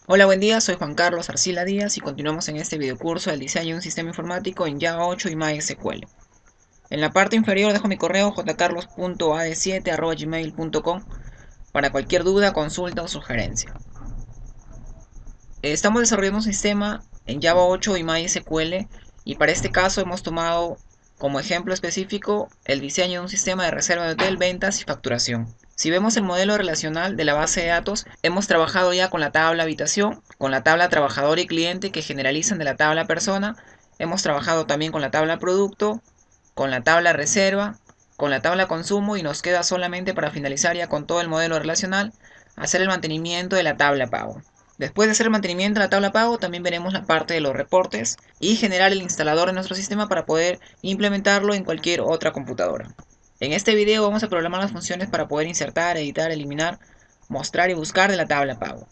Hola, buen día, soy Juan Carlos Arcila Díaz y continuamos en este videocurso del diseño de un sistema informático en Java 8 y MySQL. En la parte inferior dejo mi correo jcarlos.ad7@gmail.com para cualquier duda, consulta o sugerencia. Estamos desarrollando un sistema en Java 8 y MySQL y para este caso hemos tomado como ejemplo específico el diseño de un sistema de reserva de hotel, ventas y facturación. Si vemos el modelo relacional de la base de datos, hemos trabajado ya con la tabla habitación, con la tabla trabajador y cliente que generalizan de la tabla persona, hemos trabajado también con la tabla producto, con la tabla reserva, con la tabla consumo y nos queda solamente para finalizar ya con todo el modelo relacional, hacer el mantenimiento de la tabla pago. Después de hacer el mantenimiento de la tabla pago, también veremos la parte de los reportes y generar el instalador de nuestro sistema para poder implementarlo en cualquier otra computadora. En este video vamos a programar las funciones para poder insertar, editar, eliminar, mostrar y buscar de la tabla pago.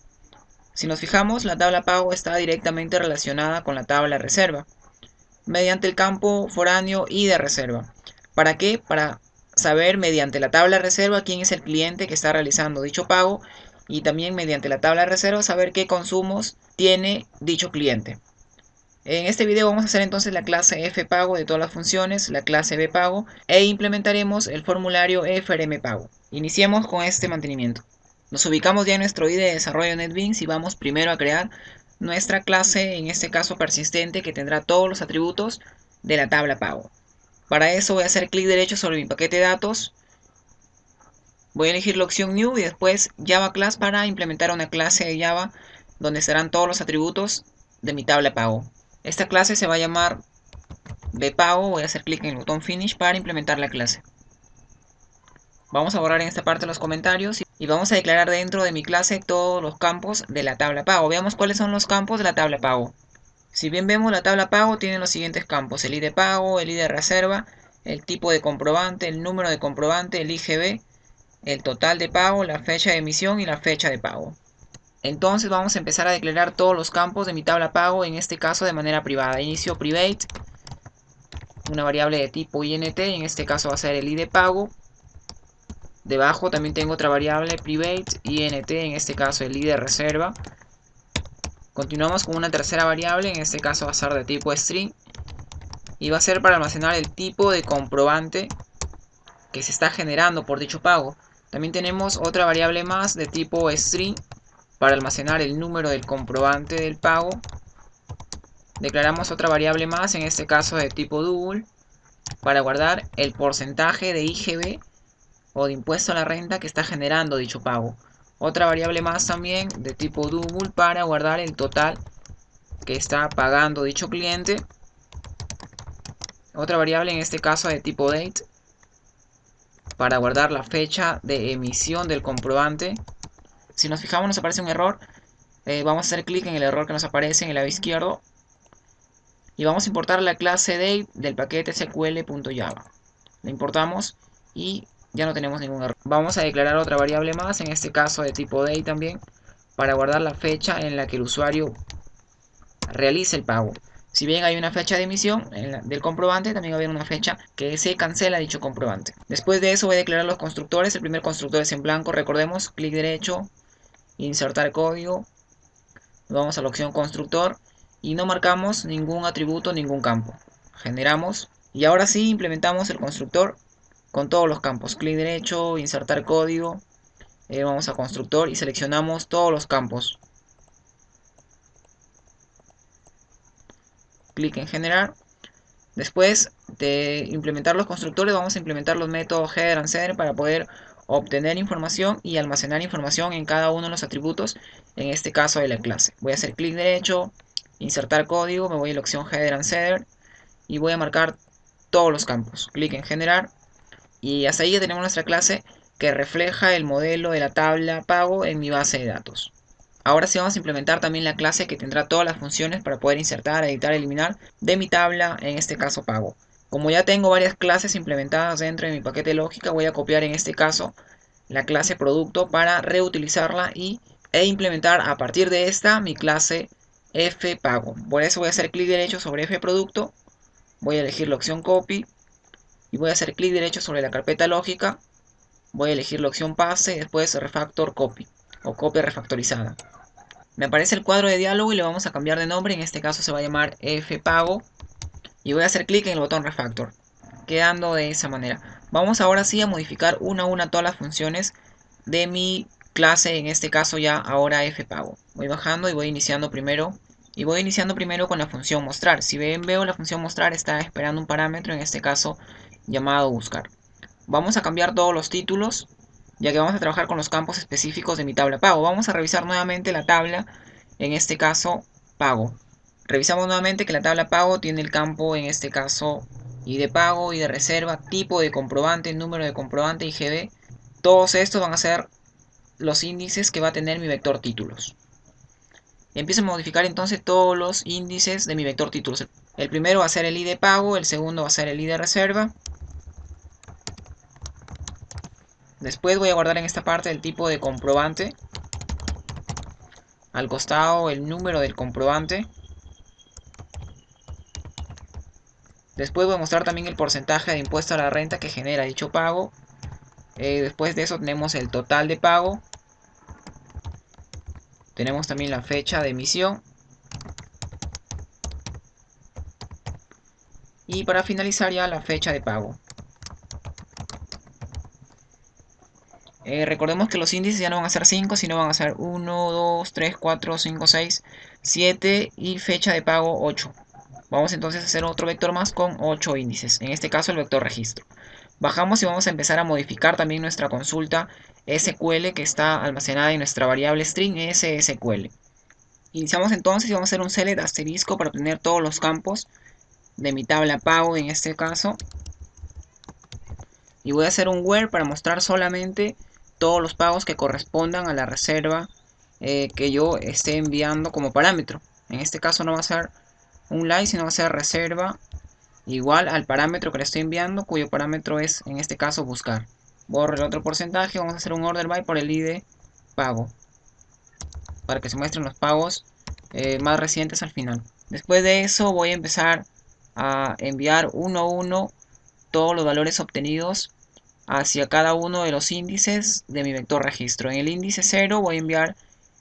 Si nos fijamos, la tabla pago está directamente relacionada con la tabla reserva, mediante el campo foráneo y de reserva. ¿Para qué? Para saber mediante la tabla reserva quién es el cliente que está realizando dicho pago y también mediante la tabla reserva saber qué consumos tiene dicho cliente. En este video vamos a hacer entonces la clase fPago de todas las funciones, la clase bPago e implementaremos el formulario frmPago. Iniciemos con este mantenimiento. Nos ubicamos ya en nuestro IDE de desarrollo NetBeans y vamos primero a crear nuestra clase, en este caso persistente, que tendrá todos los atributos de la tabla pago. Para eso voy a hacer clic derecho sobre mi paquete de datos, voy a elegir la opción New y después Java Class para implementar una clase de Java donde estarán todos los atributos de mi tabla pago. Esta clase se va a llamar bPago, voy a hacer clic en el botón Finish para implementar la clase. Vamos a borrar en esta parte los comentarios y vamos a declarar dentro de mi clase todos los campos de la tabla pago. Veamos cuáles son los campos de la tabla pago. Si bien vemos, la tabla pago tiene los siguientes campos: el ID pago, el ID reserva, el tipo de comprobante, el número de comprobante, el IGB, el total de pago, la fecha de emisión y la fecha de pago. Entonces vamos a empezar a declarar todos los campos de mi tabla pago, en este caso de manera privada. Inicio private, una variable de tipo int, en este caso va a ser el ID pago. Debajo también tengo otra variable private int, en este caso el ID reserva. Continuamos con una tercera variable, en este caso va a ser de tipo string y va a ser para almacenar el tipo de comprobante que se está generando por dicho pago. También tenemos otra variable más de tipo string para almacenar el número del comprobante del pago. Declaramos otra variable más, en este caso de tipo double, para guardar el porcentaje de IGB o de impuesto a la renta que está generando dicho pago. Otra variable más también de tipo double para guardar el total que está pagando dicho cliente. Otra variable, en este caso de tipo date, para guardar la fecha de emisión del comprobante. Si nos fijamos, nos aparece un error. Vamos a hacer clic en el error que nos aparece en el lado izquierdo y vamos a importar la clase date del paquete sql.java. La importamos y ya no tenemos ningún error. Vamos a declarar otra variable más, en este caso de tipo date también, para guardar la fecha en la que el usuario realice el pago. Si bien hay una fecha de emisión del comprobante, también va a haber una fecha que se cancela dicho comprobante. Después de eso voy a declarar los constructores. El primer constructor es en blanco, recordemos, clic derecho, insertar código, vamos a la opción constructor y no marcamos ningún atributo, ningún campo. Generamos y ahora sí implementamos el constructor con todos los campos. Clic derecho, insertar código, vamos a constructor y seleccionamos todos los campos. Clic en generar. Después de implementar los constructores, vamos a implementar los métodos header and setter para poder obtener información y almacenar información en cada uno de los atributos, en este caso de la clase. Voy a hacer clic derecho, insertar código, me voy a la opción header and setter y voy a marcar todos los campos. Clic en generar y hasta ahí ya tenemos nuestra clase que refleja el modelo de la tabla pago en mi base de datos. Ahora sí vamos a implementar también la clase que tendrá todas las funciones para poder insertar, editar, eliminar de mi tabla, en este caso pago. Como ya tengo varias clases implementadas dentro de mi paquete de lógica, voy a copiar en este caso la clase producto para reutilizarla e implementar a partir de esta mi clase fPago. Por eso voy a hacer clic derecho sobre fProducto, voy a elegir la opción copy y voy a hacer clic derecho sobre la carpeta lógica, voy a elegir la opción pase y después refactor copy o copia refactorizada. Me aparece el cuadro de diálogo y le vamos a cambiar de nombre. En este caso se va a llamar fpago. Y voy a hacer clic en el botón refactor, quedando de esa manera. Vamos ahora sí a modificar una a una todas las funciones de mi clase, en este caso ya ahora fpago. Voy bajando y voy iniciando primero. Y voy iniciando primero con la función mostrar. Si ven, veo la función mostrar está esperando un parámetro, en este caso llamado buscar. Vamos a cambiar todos los títulos, ya que vamos a trabajar con los campos específicos de mi tabla pago. Vamos a revisar nuevamente la tabla, en este caso pago. Revisamos nuevamente que la tabla pago tiene el campo, en este caso, ID de pago, ID de reserva, tipo de comprobante, número de comprobante, IGB. Todos estos van a ser los índices que va a tener mi vector títulos. Empiezo a modificar entonces todos los índices de mi vector títulos. El primero va a ser el ID de pago, el segundo va a ser el ID de reserva. Después voy a guardar en esta parte el tipo de comprobante. Al costado el número del comprobante. Después voy a mostrar también el porcentaje de impuesto a la renta que genera dicho pago. Después de eso tenemos el total de pago. Tenemos también la fecha de emisión. Y para finalizar ya la fecha de pago. Recordemos que los índices ya no van a ser 5, sino van a ser 1, 2, 3, 4, 5, 6, 7 y fecha de pago 8. Vamos entonces a hacer otro vector más con 8 índices, en este caso el vector registro. Bajamos y vamos a empezar a modificar también nuestra consulta SQL que está almacenada en nuestra variable string SSQL. Iniciamos entonces y vamos a hacer un select asterisco para obtener todos los campos de mi tabla pago en este caso. Y voy a hacer un where para mostrar solamente todos los pagos que correspondan a la reserva que yo esté enviando como parámetro. En este caso no va a ser un like, sino va a ser reserva igual al parámetro que le estoy enviando, cuyo parámetro es en este caso buscar. Borro el otro porcentaje, vamos a hacer un order by por el ID pago, para que se muestren los pagos más recientes al final. Después de eso voy a empezar a enviar uno a uno todos los valores obtenidos hacia cada uno de los índices de mi vector registro. En el índice 0 voy a enviar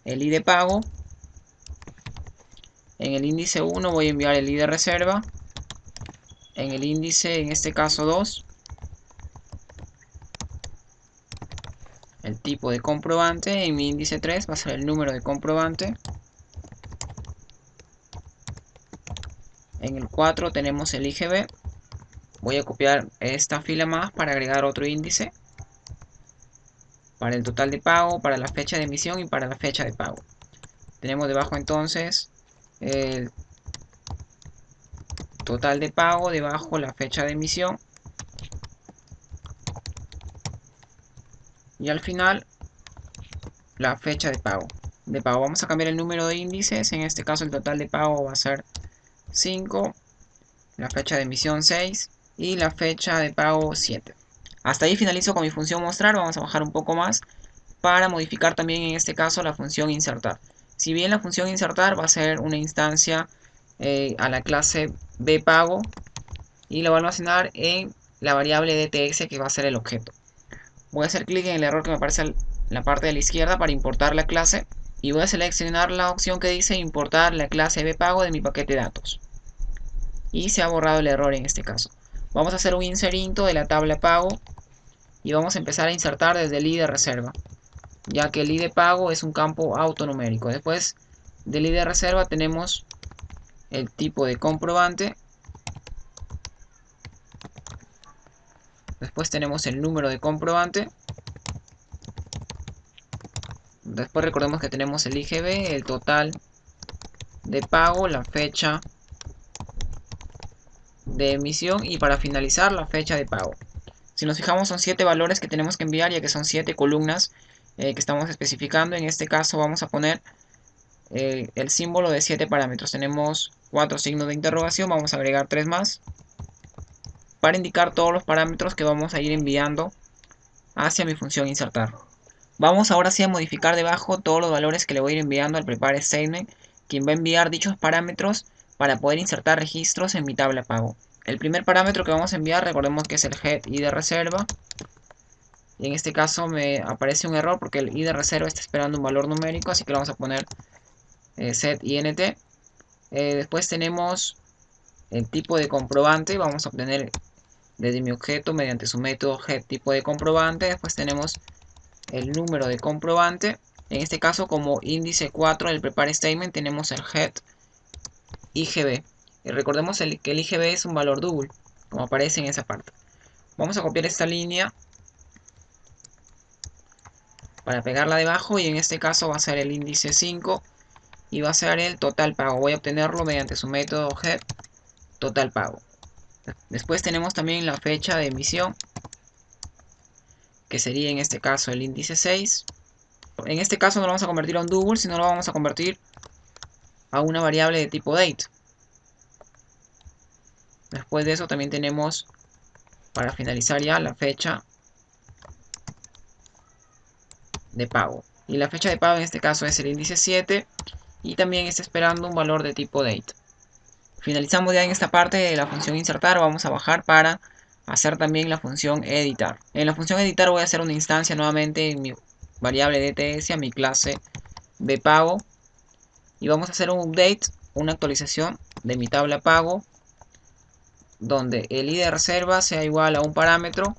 el ID pago. En el índice 1 voy a enviar el ID de reserva. En el índice, en este caso 2, el tipo de comprobante. En mi índice 3 va a ser el número de comprobante. En el 4 tenemos el IGB. Voy a copiar esta fila más para agregar otro índice. Para el total de pago, para la fecha de emisión y para la fecha de pago. Tenemos debajo entonces el total de pago, debajo la fecha de emisión. Y al final la fecha de pago. Vamos a cambiar el número de índices. En este caso el total de pago va a ser 5. La fecha de emisión 6. Y la fecha de pago 7. Hasta ahí finalizo con mi función mostrar. Vamos a bajar un poco más para modificar también en este caso la función insertar. Si bien la función insertar va a ser una instancia a la clase bpago y la va a almacenar en la variable dtx que va a ser el objeto. Voy a hacer clic en el error que me aparece en la parte de la izquierda para importar la clase y voy a seleccionar la opción que dice importar la clase bpago de mi paquete de datos. Y se ha borrado el error en este caso. Vamos a hacer un insert into de la tabla pago y vamos a empezar a insertar desde el ID de reserva, ya que el ID de pago es un campo autonumérico. Después del ID de reserva tenemos el tipo de comprobante. Después tenemos el número de comprobante. Después recordemos que tenemos el IGB, el total de pago, la fecha de emisión y para finalizar la fecha de pago. Si nos fijamos son 7 valores que tenemos que enviar, ya que son 7 columnas que estamos especificando. En este caso vamos a poner el símbolo de 7 parámetros. Tenemos 4 signos de interrogación, vamos a agregar 3 más para indicar todos los parámetros que vamos a ir enviando hacia mi función insertar. Vamos ahora sí a modificar debajo todos los valores que le voy a ir enviando al prepare statement, quien va a enviar dichos parámetros para poder insertar registros en mi tabla pago. El primer parámetro que vamos a enviar, recordemos que es el head ID de reserva. Y en este caso me aparece un error porque el ID de reserva está esperando un valor numérico, así que le vamos a poner set int. Después tenemos el tipo de comprobante. Vamos a obtener desde mi objeto mediante su método get tipo de comprobante. Después tenemos el número de comprobante. En este caso, como índice 4 del prepare statement, tenemos el get igb. Y recordemos que el igb es un valor double, como aparece en esa parte. Vamos a copiar esta línea para pegarla debajo, y en este caso va a ser el índice 5 y va a ser el total pago. Voy a obtenerlo mediante su método get total pago. Después tenemos también la fecha de emisión, que sería en este caso el índice 6. En este caso no lo vamos a convertir a un double, sino lo vamos a convertir a una variable de tipo date. Después de eso también tenemos, para finalizar ya, la fecha de pago. Y la fecha de pago en este caso es el índice 7 y también está esperando un valor de tipo date. Finalizamos ya en esta parte de la función insertar. Vamos a bajar para hacer también la función editar. En la función editar voy a hacer una instancia nuevamente en mi variable DTS a mi clase bpago y vamos a hacer un update, una actualización de mi tabla pago, donde el id de reserva sea igual a un parámetro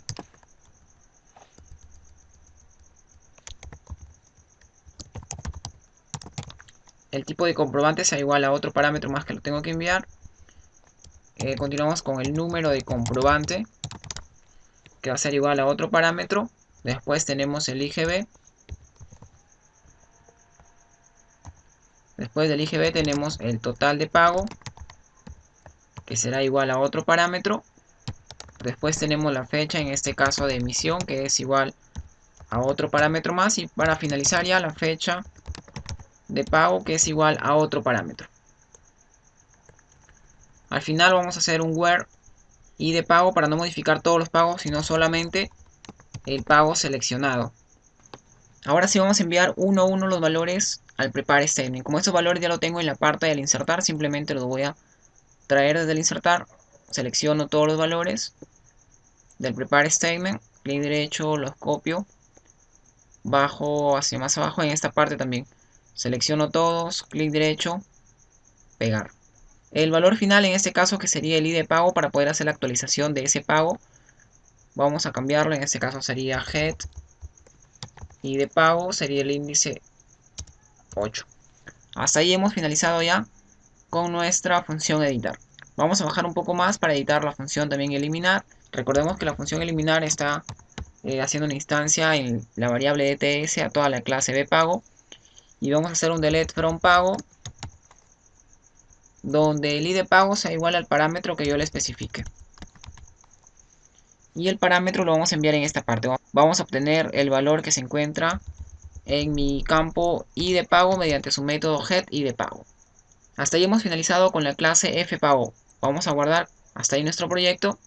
el tipo de comprobante sea igual a otro parámetro más que lo tengo que enviar. Continuamos con el número de comprobante, que va a ser igual a otro parámetro. Después tenemos el igb. Después del igb tenemos el total de pago, que será igual a otro parámetro. Después tenemos la fecha, en este caso de emisión, que es igual a otro parámetro más. Y para finalizar ya la fecha de pago, que es igual a otro parámetro. Al final vamos a hacer un where y de pago para no modificar todos los pagos, sino solamente el pago seleccionado. Ahora sí vamos a enviar uno a uno los valores al prepare statement. Como estos valores ya lo tengo en la parte del insertar, simplemente los voy a traer desde el insertar. Selecciono todos los valores del prepare statement, clic derecho, los copio, bajo hacia más abajo. En esta parte también selecciono todos, clic derecho, pegar. El valor final en este caso, que sería el id de pago, para poder hacer la actualización de ese pago, vamos a cambiarlo. En este caso sería get id de pago, sería el índice 8. Hasta ahí hemos finalizado ya con nuestra función editar. Vamos a bajar un poco más para editar la función también eliminar. Recordemos que la función eliminar está haciendo una instancia en la variable DTS a toda la clase bpago. Y vamos a hacer un delete from pago, donde el id de pago sea igual al parámetro que yo le especifique. Y el parámetro lo vamos a enviar en esta parte. Vamos a obtener el valor que se encuentra en mi campo id de pago mediante su método get id de pago. Hasta ahí hemos finalizado con la clase fpago. Vamos a guardar hasta ahí nuestro proyecto